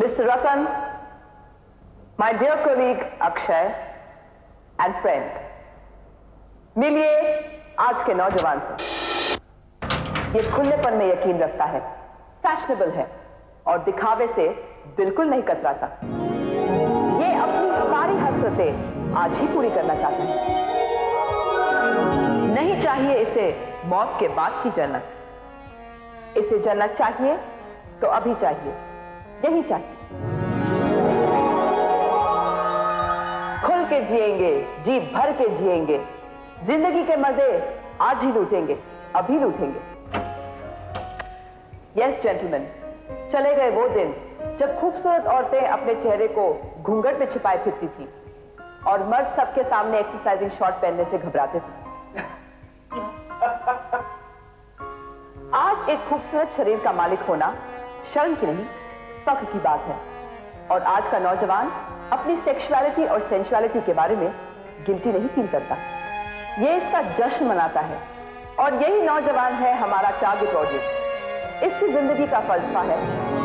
Mr. Ratan, my dear colleague Akshay and friends, मिलिए आज के नौजवान से। ये खुलेपन में यकीन रखता है, फैशनेबल है और दिखावे से बिल्कुल नहीं कतराता। ये अपनी सारी हसरतें आज ही पूरी करना चाहता है। नहीं चाहिए इसे मौत के बाद की जन्नत। इसे जन्नत चाहिए तो अभी चाहिए, यही चाहिए। खुल के जिएंगे, जी भर के जिएंगे, जिंदगी के मजे आज ही लूटेंगे, अभी लूटेंगे। यस जेंटलमैन, चले गए वो दिन जब खूबसूरत औरतें अपने चेहरे को घूंघट में छिपाए फिरती थी और मर्द सबके सामने एक्सरसाइजिंग शॉर्ट पहनने से घबराते थे। आज एक खूबसूरत शरीर का मालिक होना शर्म की नहीं, फख्र की बात है। और आज का नौजवान अपनी सेक्सुअलिटी और सेंसुअलिटी के बारे में गिल्टी नहीं फील करता, ये इसका जश्न मनाता है। और यही नौजवान है हमारा टारगेट ऑडियंस। इसकी जिंदगी का फलसफा है,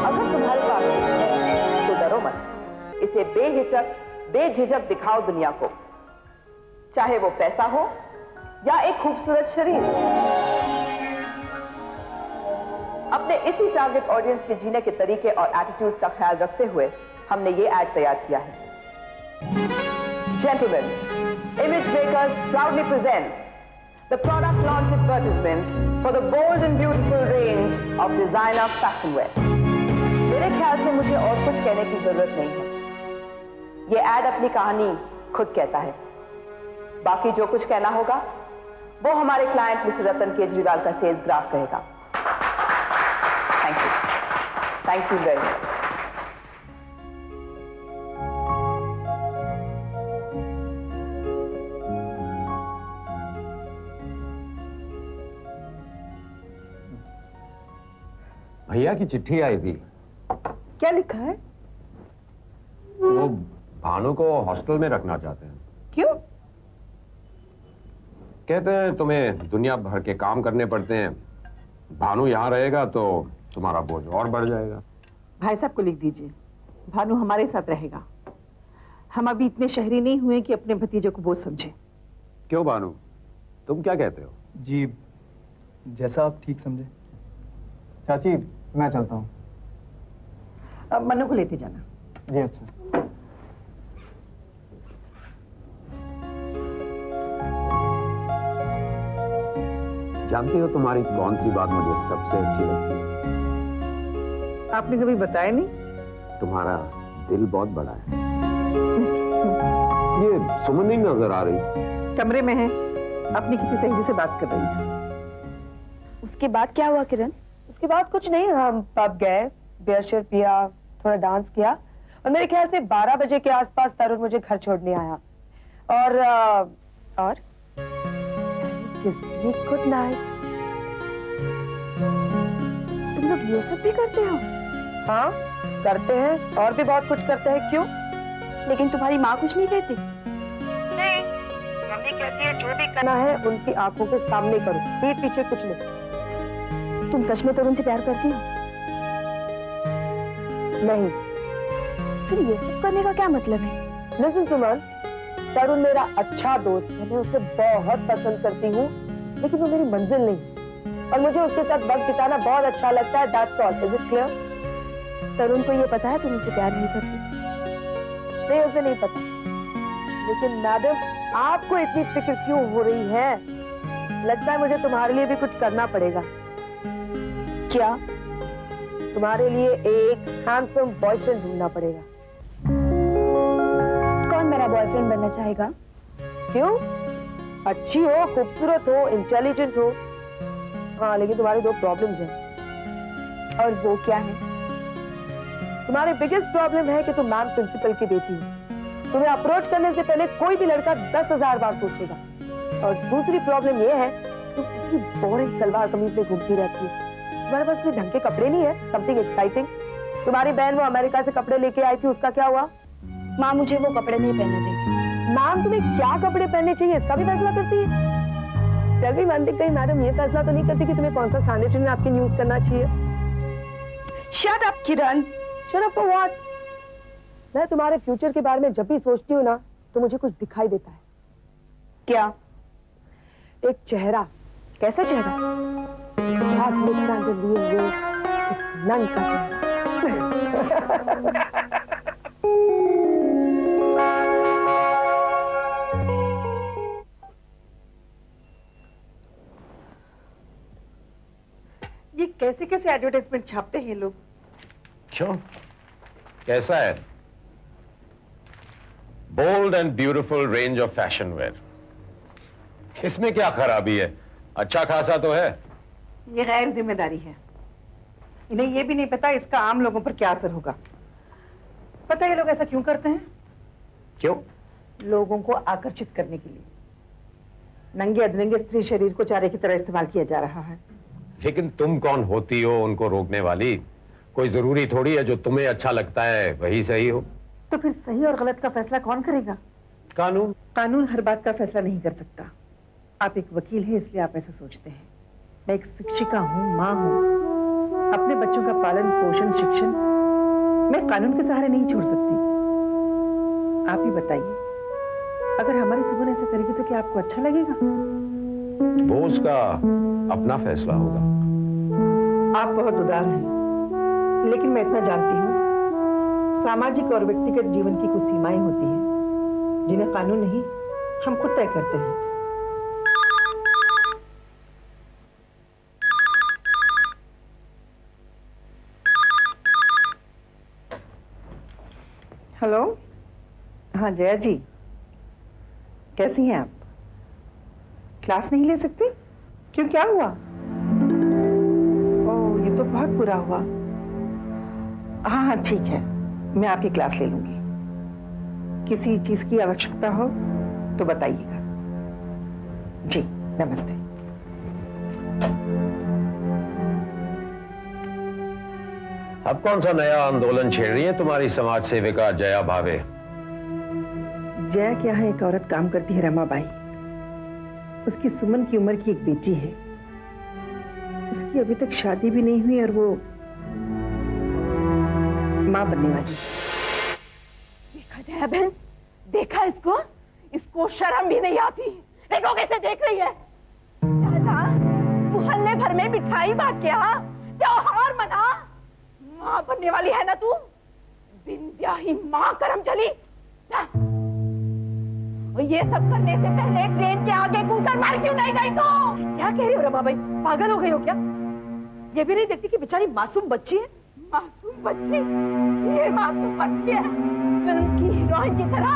अगर तुम्हारे पास है तो डरो मत, इसे बेझिझक दिखाओ दुनिया को, चाहे वो पैसा हो या एक खूबसूरत शरीर। अपने इसी टारगेट ऑडियंस के जीने के तरीके और एटीट्यूड का ख्याल रखते हुए हमने ये एड तैयार किया है। Gentlemen, Image Makers proudly presents the product launch advertisement for the bold and beautiful range of designer fashion wear. मेरे ख्याल से मुझे और कुछ कहने की जरूरत नहीं है। ये एड अपनी कहानी खुद कहता है। बाकी जो कुछ कहना होगा वो हमारे क्लाइंट मिस्टर रतन केजरीवाल का सेल्स ग्राफ कहेगा। Thank you very much. भैया की चिट्ठी आई थी। क्या लिखा है? वो भानु को हॉस्टल में रखना चाहते हैं। क्यों? कहते हैं तुम्हें दुनिया भर के काम करने पड़ते हैं, भानु यहाँ रहेगा तो तुम्हारा बोझ और बढ़ जाएगा। भाई साहब को लिख दीजिए, भानु हमारे साथ रहेगा। हम अभी इतने शहरी नहीं हुए कि अपने भतीजे को बोझ समझे। क्यों भानु, तुम क्या कहते हो? जी जैसा आप ठीक समझे। चाची मैं चलता हूँ। अब मनु को लेते जाना। जी अच्छा। जानती हो तुम्हारी कौन सी बात मुझे सबसे अच्छी लगती है? आपने कभी बताया नहीं। तुम्हारा दिल बहुत बड़ा है। ये सुमन नहीं नजर आ रही? कमरे में है, अपनी किसी सहेली से बात कर रही है। उसके बाद क्या हुआ किरण? उसके बाद कुछ नहीं, हम पब गए, बियर शेयर पिया, थोड़ा डांस किया और मेरे ख्याल से 12 बजे के आसपास तरुण मुझे घर छोड़ने आया और गुड नाइट। तुम लोग ये सब भी करते हो? हाँ करते हैं, और भी बहुत कुछ करते हैं। क्यों? लेकिन तुम्हारी माँ कुछ नहीं कहती? नहीं, मम्मी कहती है जो भी करना है उनकी आंखों के सामने करो, पीठ पीछे कुछ नहीं। तुम सच में तरुण से प्यार करती हो? नहीं। फिर ये सब करने का क्या मतलब है? लिसन सुमन, तरुण मेरा अच्छा दोस्त है, मैं उसे बहुत पसंद करती हूँ, लेकिन वो मेरी मंजिल नहीं और मुझे उसके साथ वक्त बिताना बहुत अच्छा लगता है। That's all. Is it clear? तरुण को ये पता है तुम उससे प्यार नहीं करती? नहीं, उसे नहीं पता। लेकिन मैडम आपको इतनी फिक्र क्यों हो रही है? लगता है मुझे तुम्हारे लिए भी कुछ करना पड़ेगा। क्या? तुम्हारे लिए एक हैंडसम बॉयफ्रेंड ढूंढना पड़ेगा। कौन मेरा बॉयफ्रेंड बनना चाहेगा? क्यों? अच्छी हो, खूबसूरत हो, इंटेलिजेंट हो। हाँ, लेकिन तुम्हारे 2 प्रॉब्लम्स हैं। और वो क्या है? तुम्हारे बिगेस्ट प्रॉब्लम है कि तुम मैम प्रिंसिपल की बेटी हो। तुम्हें अप्रोच करने से पहले कोई भी लड़का 10,000 बार सोचेगा। और दूसरी प्रॉब्लम ये है कि तुम इतनी बोरिंग सलवार कमीज में घूमती रहती है। तुम्हारे पास कोई ढंग के कपड़े नहीं है, समथिंग एक्साइटिंग। तुम्हारी बहन वो अमेरिका से कपड़े लेके आई थी, उसका क्या हुआ? माँ मुझे वो कपड़े नहीं पहनने देगी। मैम तुम्हें क्या कपड़े पहनने चाहिए इसका भी फैसला करती है? चल भी वन कहीं मैडम ये फैसला तो नहीं करती कि तुम्हें कौन सा सैनिटरी नैपकिन यूज करना चाहिए। Shut up Kiran, shut up for what? मैं तुम्हारे फ्यूचर के बारे में जब भी सोचती हूँ ना तो मुझे कुछ दिखाई देता है। क्या? एक चेहरा। कैसा चेहरा? हाथ में कैंडल लिए हुए एक नन का चेहरा। ये कैसे कैसे एडवर्टाइजमेंट छापते हैं ये लोग? क्यों, कैसा है? Bold and beautiful range of fashion wear, इसमें क्या खराबी है? अच्छा खासा तो है। ये गैर जिम्मेदारी है। इन्हें ये भी नहीं पता इसका आम लोगों पर क्या असर होगा। पता है ये लोग ऐसा क्यों करते हैं? क्यों? लोगों को आकर्षित करने के लिए। नंगे अधनंगे स्त्री शरीर को चारे की तरह इस्तेमाल किया जा रहा है। लेकिन तुम कौन होती हो उनको रोकने वाली? कोई जरूरी थोड़ी है जो तुम्हें अच्छा लगता है वही सही हो। तो फिर सही और गलत का फैसला कौन करेगा? कानून। कानून हर बात का फैसला नहीं कर सकता। आप एक वकील हैं इसलिए आप ऐसा सोचते हैं। मैं एक शिक्षिका हूँ, माँ हूँ। अपने बच्चों का पालन पोषण शिक्षण मैं कानून के सहारे नहीं छोड़ सकती। आप ही बताइए, अगर हमारी सुमन ऐसा करेगी तो क्या आपको अच्छा लगेगा? वो उसका अपना फैसला होगा। आप बहुत उदार हैं, लेकिन मैं इतना जानती हूँ, सामाजिक और व्यक्तिगत जीवन की कुछ सीमाएं होती हैं जिन्हें कानून नहीं हम खुद तय करते हैं। हेलो, हाँ जया जी, कैसी हैं आप? क्लास नहीं ले सकती? क्यों, क्या हुआ? ओह, ये तो बहुत बुरा हुआ। हाँ हाँ ठीक है, मैं आपकी क्लास ले लूंगी। किसी चीज की आवश्यकता हो तो बताइएगा। जी नमस्ते। अब कौन सा नया आंदोलन छेड़ रही है तुम्हारी समाज सेविका जया भावे? जया क्या है, एक औरत काम करती है, रमाबाई। उसकी सुमन की उम्र की एक बेटी है। उसकी अभी तक शादी भी नहीं हुई और वो मां बनने वाली है। देखा जया बहन, देखा इसको? इसको शर्म भी नहीं आती। देखो कैसे देख रही है। चाचा, मोहल्ले भर में मिठाई बांट के आ, त्योहार मना। मां बनने वाली है ना तू? बिन ब्याही मां करम चली। और ये सब करने से पहले ट्रेन के आगे कूदकर मार क्यों नहीं गई तू? क्या कह रही हो रमा भाई? पागल हो गई हो क्या? ये भी नहीं देखती कि बेचारी मासूम बच्ची है? मासूम बच्ची? ये मासूम बच्ची है, फिल्म की हीरोइन की तरह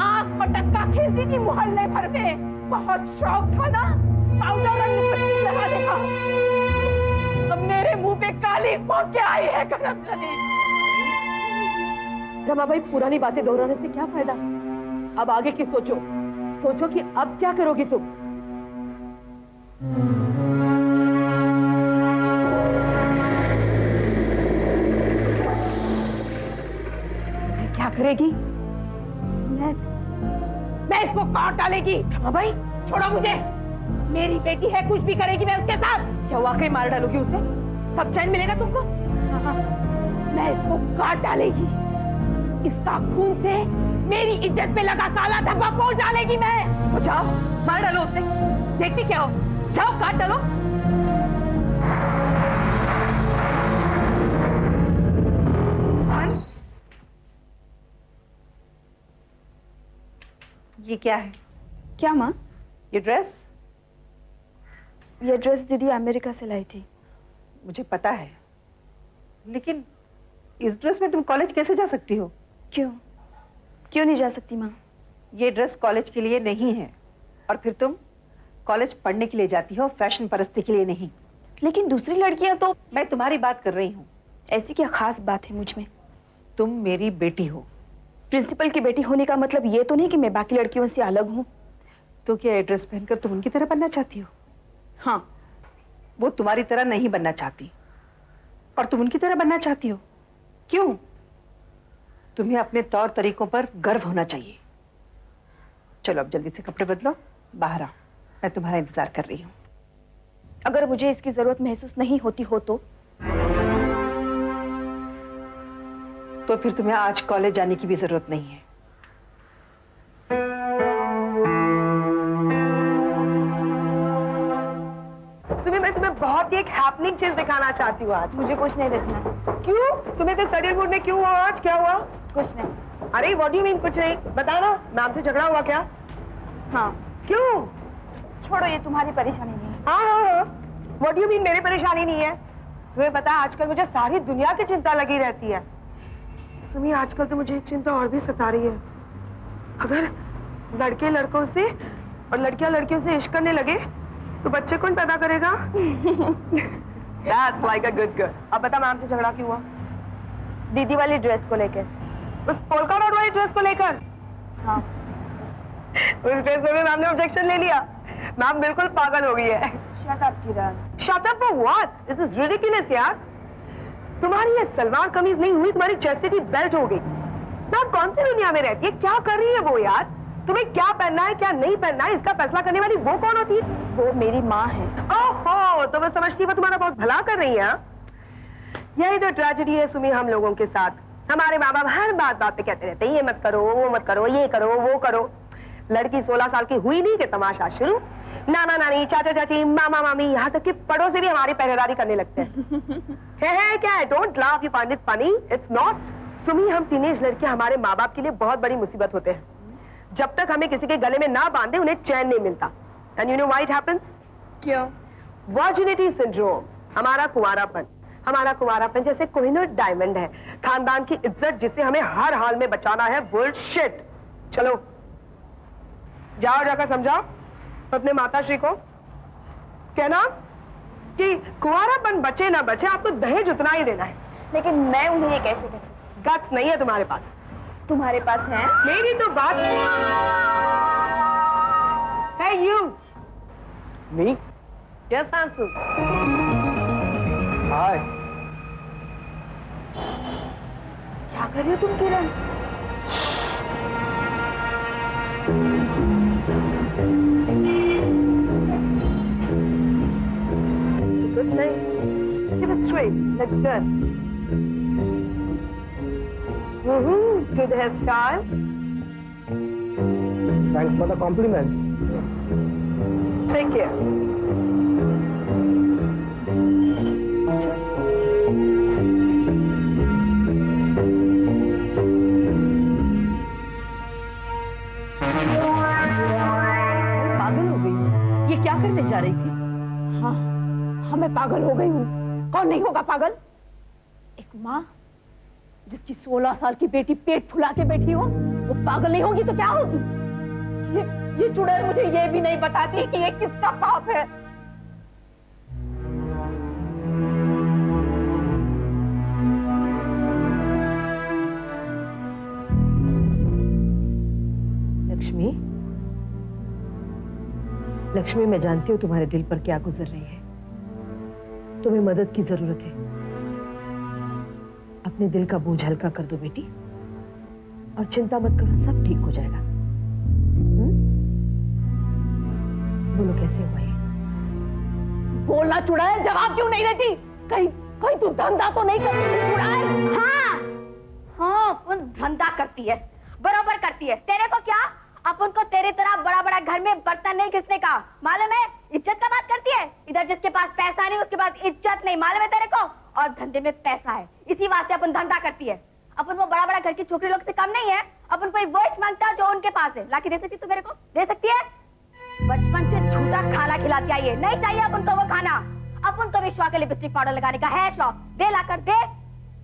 आंख पटक्का खेलती थी मोहल्ले भर में। बहुत शौक था ना पाउडर और लिपस्टिक लगाने का। अब मेरे मुंह पे काली पोत के आई है करम चली। रमा भाई, पुरानी बातें दोहराने से क्या फायदा? अब आगे की सोचो। सोचो कि अब क्या करोगी तुम। क्या करेगी? मैं इसको काट डालेगी। रमा भाई छोड़ो मुझे। मेरी बेटी है, कुछ भी करेगी मैं उसके साथ। क्या वाकई मार डालोगी उसे? तब चैन मिलेगा तुमको? हाँ, मैं इसको काट डालेगी। इसका खून से मेरी इज्जत पे लगा काला धब्बा पोंछ डालेगी मैं। तो जाओ मार डालो उसे। देखती क्या हो? जाओ काट डालो। ये क्या है? क्या माँ? ये ड्रेस? ये ड्रेस दीदी अमेरिका से लाई थी। मुझे पता है, लेकिन इस ड्रेस में तुम कॉलेज कैसे जा सकती हो? क्यों? क्यों नहीं जा सकती माँ? ये ड्रेस कॉलेज के लिए नहीं है। और फिर तुम कॉलेज पढ़ने के लिए जाती हो, फैशन परस्ती के लिए नहीं। लेकिन दूसरी लड़कियां तो। मैं तुम्हारी बात कर रही हूँ। ऐसी क्या खास बात है मुझ में? तुम मेरी बेटी हो। प्रिंसिपल की बेटी होने का मतलब ये तो नहीं कि मैं बाकी लड़कियों से अलग हूँ। तो क्या ये ड्रेस पहनकर तुम उनकी तरह बनना चाहती हो? हाँ। वो तुम्हारी तरह नहीं बनना चाहती और तुम उनकी तरह बनना चाहती हो। क्यों? तुम्हें अपने तौर तरीकों पर गर्व होना चाहिए। चलो अब जल्दी से कपड़े बदलो, बाहर आओ, मैं तुम्हारा इंतजार कर रही हूँ। अगर मुझे इसकी जरूरत महसूस नहीं होती हो तो? तो फिर तुम्हें आज कॉलेज जाने की भी जरूरत नहीं है। सुमी, मैं तुम्हें बहुत ही एक हैपनिंग चीज दिखाना चाहती हूँ आज। मुझे कुछ नहीं देखना है। क्यों? तुम्हें तो स्टडी मूड में क्यों हो आज? क्या हुआ? कुछ नहीं। अरे व्हाट डू यू मीन कुछ नहीं? बताना, मैम से झगड़ा हुआ क्या? हाँ, क्यों? छोड़ो, ये तुम्हारी परेशानी नहीं है। हाँ। व्हाट डू यू मीन मेरी परेशानी नहीं है? तुम्हें पता है आजकल मुझे सारी दुनिया की चिंता लगी रहती है। सुमी, आजकल तो मुझे एक चिंता और भी सता रही है। अगर लड़के लड़कों से और लड़कियां लड़कियों से इश्क करने लगे तो बच्चे कौन पैदा करेगा? That's like a good girl. अब बता, मैम से झगड़ा क्यों हुआ? दीदी वाली ड्रेस को लेकर। उस पोल्का डॉट वाली ड्रेस को लेकर? हाँ। उस ड्रेस में भी मैम ने ऑब्जेक्शन ले लिया। मैम बिल्कुल पागल हो गई है। Shut up Kiran. Shut up for what? This is ridiculous यार। तुम्हारी ये सलवार कमीज नहीं हुई, तुम्हारी चेस्टिटी बेल्ट हो गई। मैम कौन सी दुनिया में रहती है? क्या कर रही है वो यार? तुम्हें क्या पहनना है क्या नहीं पहनना है इसका फैसला करने वाली वो कौन होती है? वो मेरी माँ है। ओहो, तो वो समझती है वो तुम्हारा बहुत भला कर रही है हाँ? यही तो ट्रेजेडी है सुमी हम लोगों के साथ। हमारे माँ बाप हर बात पे कहते रहते हैं, ये मत करो, वो मत करो, ये करो, वो करो। लड़की 16 साल की हुई नहीं कि तमाशा शुरू। नाना नानी, चाचा चाची, मामा मामी, यहाँ तक कि पड़ोसी भी हमारी पहरेदारी करने लगते हैं। है क्या? Don't laugh, you find it funny? It's not. Sumi, हम टीनेज लड़के हमारे माँ बाप के लिए बहुत बड़ी मुसीबत होते हैं। जब तक हमें किसी के गले में ना बांधे उन्हें चैन नहीं मिलता। And you know why it happens? क्यों? Virginity syndrome. हमारा कुंवारापन जैसे कोहिनूर डायमंड है, खानदान की इज्जत जिसे हमें हर हाल में बचाना है। बुलशिट। चलो जाओ, जाकर समझाओ अपने माताश्री को, कहना कि कुंवारापन बचे ना बचे आपको दहेज उतना ही देना है। लेकिन मैं उन्हें ये कैसे कह सकती? गट्स नहीं है तुम्हारे पास। तुम्हारे पास है? मेरी तो बात है। You me? यस आंसू। हाय। क्या कर रही हो तुम किरण? Good thing. Give it straight. Looks good. Good hairstyle. Thanks for the compliment. Take care. पागल हो गई? ये क्या करने जा रही थी? हाँ, मैं पागल हो गई हूँ। कौन नहीं होगा पागल? एक माँ जिसकी 16 साल की बेटी पेट फुला के बैठी हो, वो पागल नहीं होगी तो क्या होगी? ये चुड़ैल मुझे ये भी नहीं बताती कि ये किसका पाप है। लक्ष्मी, मैं जानती हूँ तुम्हारे दिल पर क्या गुजर रही है। तुम्हें मदद की जरूरत है। अपने दिल का बोझ हल्का कर दो बेटी, और चिंता मत करो, सब ठीक हो जाएगा। बोलो कैसे हुआ ये? बोलना चुड़ैल, जवाब क्यों नहीं देती? कहीं तू धंधा तो नहीं करती थी चुड़ैल? हाँ, अपन धंधा करती है, बराबर करती है। तेरे को क्या? अपन को तेरी तरह बड़ा बड़ा घर में बर्तन नहीं घिसने का मालूम है? इज्जत का बात करती है। इधर जिसके पास पैसा नहीं उसके पास इज्जत नहीं, मालूम है तेरे को? और धंधे में पैसा है, इसी वास्ते अपन धंधा करती है। अपन वो बड़ा बड़ा घर की छोकरी लोग से कम नहीं है। अपन कोई वो मांगता है जो उनके पास है, लाके दे सकती तू मेरे को? दे सकती है? बचपन से झूठा खाना खिलाती आई है, नहीं चाहिए अपन को वो खाना। अपन को भी शौक है लिपस्टिक पाउडर लगाने का, है शौक, दे लाकर दे।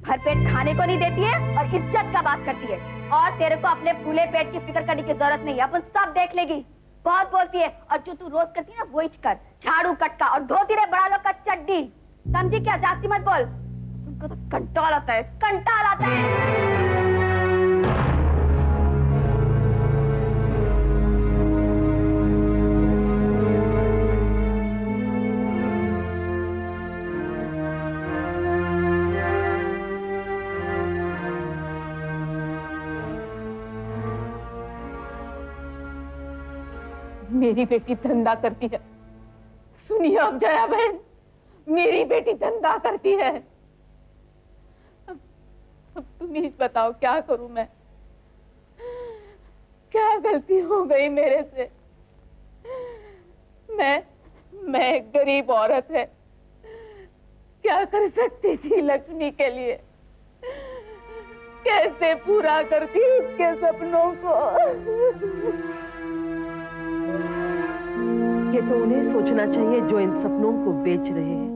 भरपेट खाने को नहीं देती है और इज्जत का बात करती है। और तेरे को अपने फूले पेट की फिक्र करने की जरूरत नहीं है, अपन सब देख लेगी। बहुत बोलती है, और जो तू रोज करती है ना वही कर, झाड़ू कटका और धोती रे बड़ा लोग का चड्डी, समझी क्या? जास्ती मत बोल, उनको तो कंटाल आता है, कंटाल आता है। मेरी बेटी धंधा करती है। सुनिए अब जया बहन, मेरी बेटी धंधा करती है। अब तुम ही बताओ क्या करूं मैं? क्या गलती हो गई मेरे से? मैं एक गरीब औरत है, क्या कर सकती थी लक्ष्मी के लिए? कैसे पूरा करती उसके सपनों को? ये तो उन्हें सोचना चाहिए जो इन सपनों को बेच रहे हैं,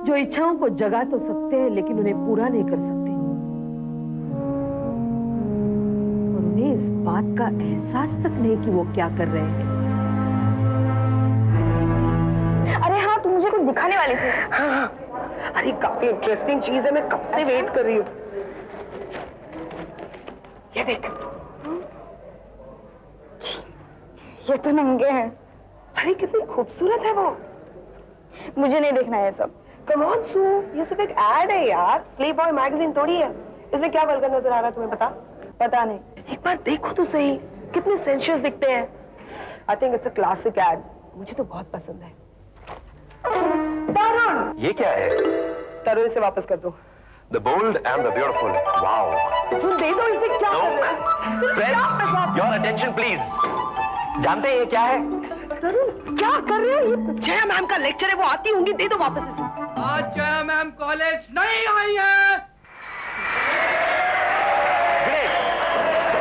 जो इच्छाओं को जगा तो सकते हैं लेकिन उन्हें पूरा नहीं कर सकते, और उन्हें इस बात का एहसास तक नहीं कि वो क्या कर रहे हैं। अरे हाँ, तुम मुझे कुछ दिखाने वाली थी। हाँ, अरे काफी इंटरेस्टिंग चीज है, मैं कब से वेट कर रही हूँ। ये देख, ये तो नंगे हैं। अरे कितनी खूबसूरत है वो। मुझे नहीं देखना है सब। कम ऑन सू, ये सिर्फ एक एड है यार, प्लेबॉय मैगजीन थोड़ी है। इसमें क्या वल्गर नजर आ रहा है तुम्हें पता? पता नहीं। एक बार देखो तो सही, कितने सेंशियस दिखते हैं। I think it's a classic ad, मुझे तो बहुत पसंद है। तरुण, ये क्या है? तरुण इसे वापस कर दो। The bold and the beautiful. Wow. तुम दे दो इसे, क्या कर रहे हो? Friends, your attention please. जानते हैं ये क्या है? तरुण क्या कर रहे हो? ये जया मैम का लेक्चर है, वो आती होंगी, दे दो वापस इसे। आज जया मैम कॉलेज नहीं आई है।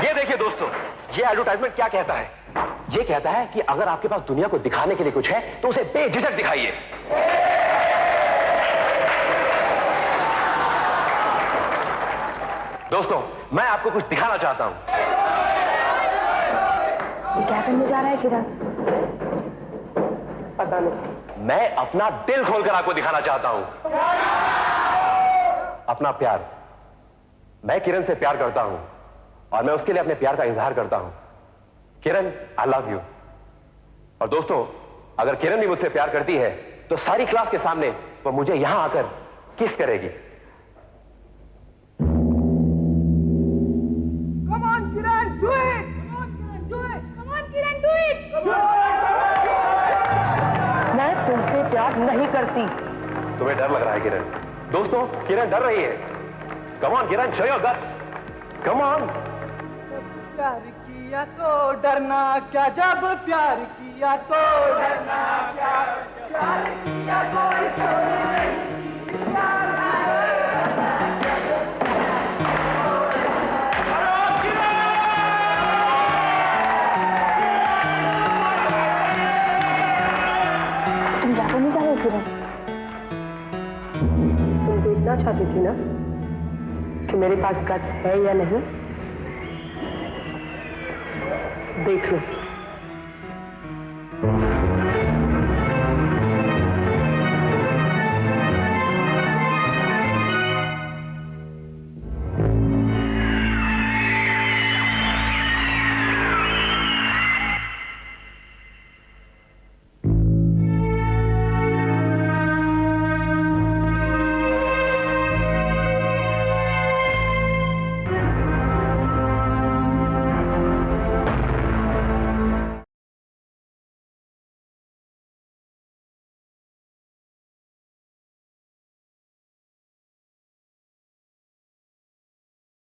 ये देखिए दोस्तों, ये एडवर्टाइजमेंट क्या कहता है? ये कहता है कि अगर आपके पास दुनिया को दिखाने के लिए कुछ है तो उसे बेझिझक दिखाइए। दोस्तों, मैं आपको कुछ दिखाना चाहता हूं। ये क्या करने जा रहा है किरण? पता नहीं। मैं अपना दिल खोलकर आपको दिखाना चाहता हूं। अपना प्यार। मैं किरण से प्यार करता हूं और मैं उसके लिए अपने प्यार का इजहार करता हूं। किरण, आई लव यू। और दोस्तों, अगर किरण भी मुझसे प्यार करती है तो सारी क्लास के सामने वो मुझे यहां आकर किस करेगी। Come on, Kiran, do it. Come on, Kiran, do it. Come on, Kiran, do it. मैं तुमसे प्यार नहीं करती। तुम्हें डर लग रहा है किरण? दोस्तों, किरण डर रही है। Come on Kiran, show your guts. Come on. प्यार किया तो डरना क्या, जब प्यार किया तो डरना क्या, प्यार किया कोई छोड़ नहीं, प्यार तुम क्या करने जा रहे हो किरण? तुम देखना चाहती थी ना कि मेरे पास गट्स है या नहीं? देख लो।